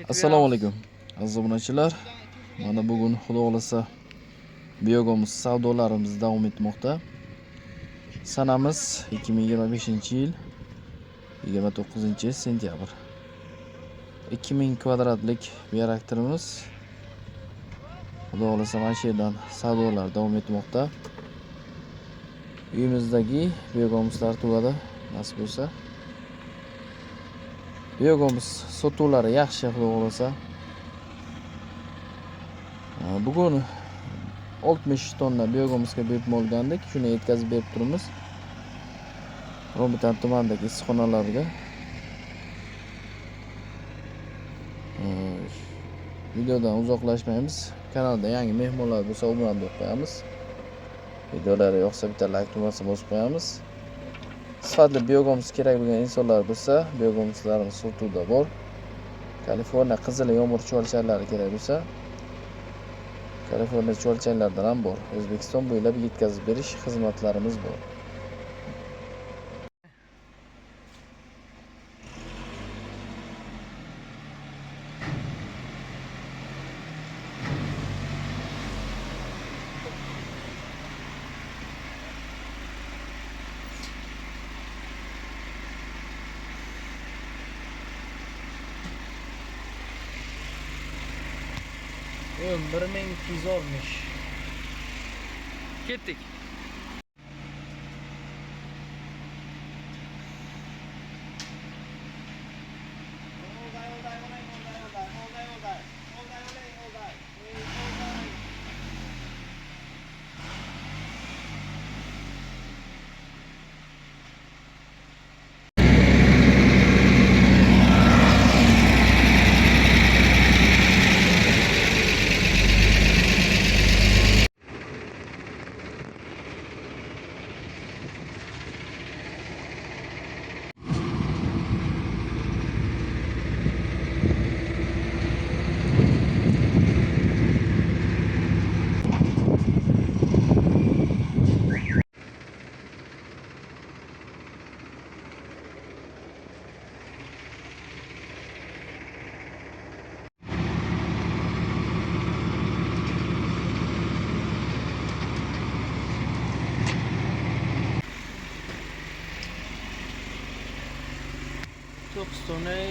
Assalomu alaykum aziz obunachilar. Mana bugun xudo xolasa Biogomus savdolarimiz davom etmoqda. Sanamiz 2025-yil 29-sentyabr. 2000 kvadratlik reaktorimiz xudo xolasa mana shu yerdan savdolar davom etmoqda. Uyimizdagi Biogomuslar tugadi, nasib bo'lsa. Biogomus sotuvlari yaxshi xudo xolasa. Bugun 60 tonna biogomusga buyurtma olgandik. Shuni yetkazib berib turibmiz. Romitan tumanidagi issiqxonalarga. Videodan uzoqlashmaymiz. Kanalda yangi mehmonlar bo'lsa, obuna bo'lib qo'yamiz. Videolar yoqsa bitta like tugmasini bosib qo'yamiz. Sifatli biogomus kerak bo'lgan insonlar bo'lsa, biogomuslarimiz sotuvda bor. Kaliforniya qizil yomg'ir chuvalchanlari kerak bo'lsa, Kaliforniya chuvalchanlardan ham bor. O'zbekiston bo'ylab yetkazib berish xizmatlarimiz bor. Yo'q, 1200 olmuş. Ketdik. To'qistonay